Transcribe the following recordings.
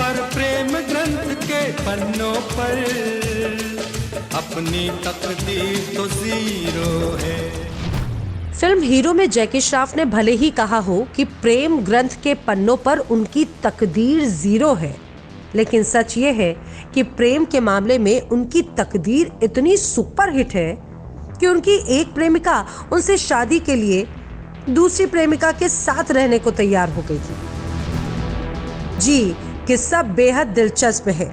पर प्रेम ग्रंथ के पन्नों पर अपनी तकदीर तो जीरो है। फिल्म हीरो में जैकी श्रॉफ ने भले ही कहा हो कि प्रेम ग्रंथ के पन्नों पर उनकी तकदीर जीरो है, लेकिन सच ये है कि प्रेम के मामले में उनकी तकदीर इतनी सुपरहिट है कि उनकी एक प्रेमिका उनसे शादी के लिए दूसरी प्रेमिका के साथ रहने को तैयार हो गई थी। जी, किस्सा बेहद दिलचस्प है।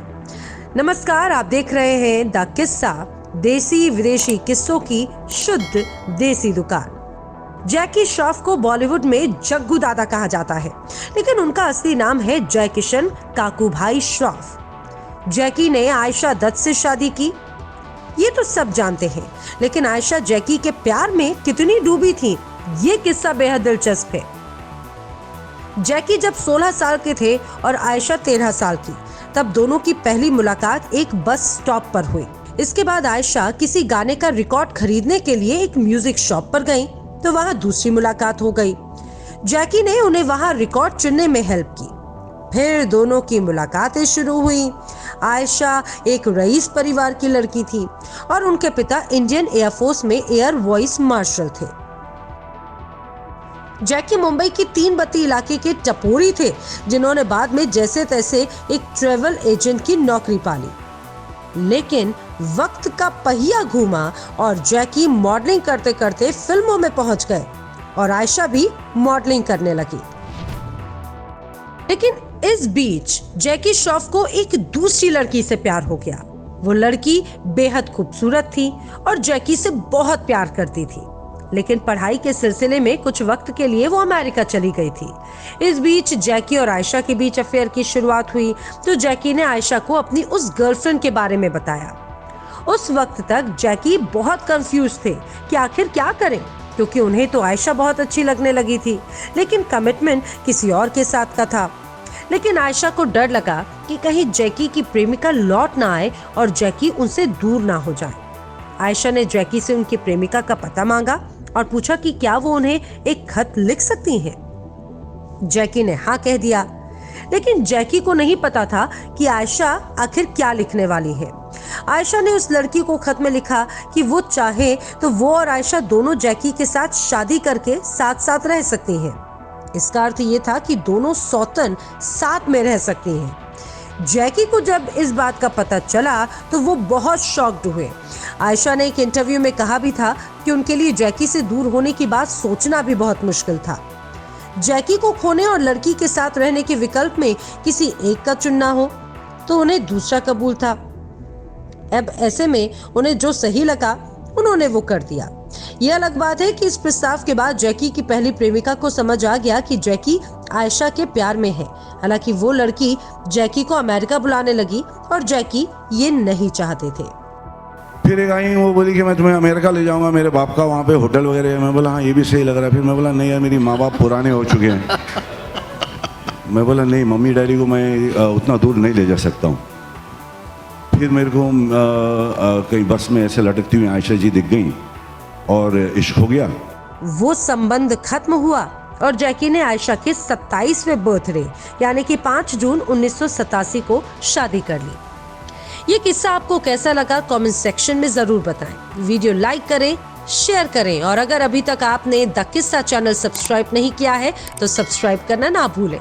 नमस्कार, आप देख रहे हैं द किस्सा, देसी विदेशी किस्सों की शुद्ध देसी दुकान। जैकी श्रॉफ को बॉलीवुड में जग्गू दादा कहा जाता है, लेकिन उनका असली नाम है जय किशन काकूभाई श्रॉफ। जैकी ने आयशा दत्त से शादी की, ये तो सब जानते हैं, लेकिन आयशा जैकी के प्यार में कितनी डूबी थी, ये किस्सा बेहद दिलचस्प है। जैकी जब 16 साल के थे और आयशा 13 साल की, तब दोनों की पहली मुलाकात एक बस स्टॉप पर हुई। इसके बाद आयशा किसी गाने का रिकॉर्ड खरीदने के लिए एक म्यूजिक शॉप पर गई, तो वहां दूसरी मुलाकात हो गई। जैकी ने उन्हें वहां रिकॉर्ड चुनने में हेल्प की। फिर दोनों की मुलाकातें शुरू हुई। आयशा एक रईस परिवार की लड़की थी और उनके पिता इंडियन एयरफोर्स में एयर वाइस मार्शल थे। जैकी मुंबई की 3 बत्ती इलाके के टपोरी थे, जिन्होंने बाद में जैसे तैसे एक ट्रेवल एजेंट की नौकरी पाली। लेकिन वक्त का पहिया घूमा और जैकी मॉडलिंग करते करते फिल्मों में पहुंच गए और आयशा भी मॉडलिंग करने लगी। लेकिन इस बीच जैकी श्रॉफ को एक दूसरी लड़की से प्यार हो गया। वो लड़की बेहद खूबसूरत थी और जैकी से बहुत प्यार करती थी, लेकिन पढ़ाई के सिलसिले में कुछ वक्त के लिए वो अमेरिका चली गई थी। इस बीच जैकी और आयशा के बीच अफेयर की शुरुआत हुई, तो जैकी ने आयशा को अपनी उस गर्लफ्रेंड के बारे में बताया। उस वक्त तक जैकी बहुत कंफ्यूज थे कि आखिर क्या करें, क्योंकि उन्हें तो आयशा बहुत अच्छी लगने लगी थी, लेकिन कमिटमेंट किसी और के साथ का था। लेकिन आयशा को डर लगा कि कहीं जैकी की प्रेमिका लौट ना आए और जैकी उनसे दूर ना हो जाए। आयशा ने जैकी से उनकी प्रेमिका का पता मांगा और पूछा कि क्या वो उन्हें एक खत लिख सकती हैं। जैकी ने हाँ कह दिया, लेकिन जैकी को नहीं पता था कि आयशा आखिर क्या लिखने वाली है। आयशा ने उस लड़की को खत में लिखा कि वो चाहे तो वो और आयशा दोनों जैकी के साथ शादी करके साथ साथ रह सकती हैं। इसका अर्थ ये था कि दोनों सौतन साथ में रह सकती हैं। जैकी को जब इस बात का पता चला तो वो बहुत शॉक्ड हुए। आयशा ने एक इंटरव्यू में कहा भी था कि उनके लिए जैकी से दूर होने की बात सोचना भी बहुत मुश्किल था। जैकी को खोने और लड़की के साथ रहने के विकल्प में किसी एक का चुनना हो तो उन्हें दूसरा कबूल था। अब ऐसे में उन्हें जो सही लगा उन्होंने वो कर दिया। ये अलग बात है कि इस प्रस्ताव के बाद जैकी की पहली प्रेमिका को समझ आ गया कि जैकी आयशा के प्यार में है। हालांकि वो लड़की जैकी को अमेरिका बुलाने लगी और जैकी ये नहीं चाहते थे। फिर एक आई, वो बोली कि मैं तुम्हें अमेरिका ले जाऊंगा, मेरे बाप का वहाँ पे होटल वगैरह है। मैं बोला हाँ ये भी सही लग रहा है। फिर मैं बोला नहीं यार, मेरी माँ बाप पुराने हो चुके हैं। मैं बोला नहीं, मम्मी डैडी को मैं उतना दूर नहीं ले जा सकता हूँ। फिर मेरे को कहीं बस में ऐसे लटकती हुई आयशा जी दिख गई और इश्क हो गया। वो संबंध खत्म हुआ और जैकी ने आयशा के 27वें बर्थडे यानी कि 5 जून 1987 को शादी कर ली। ये किस्सा आपको कैसा लगा कमेंट सेक्शन में जरूर बताएं। वीडियो लाइक करें, शेयर करें और अगर अभी तक आपने द किस्सा चैनल सब्सक्राइब नहीं किया है तो सब्सक्राइब करना ना भूलें।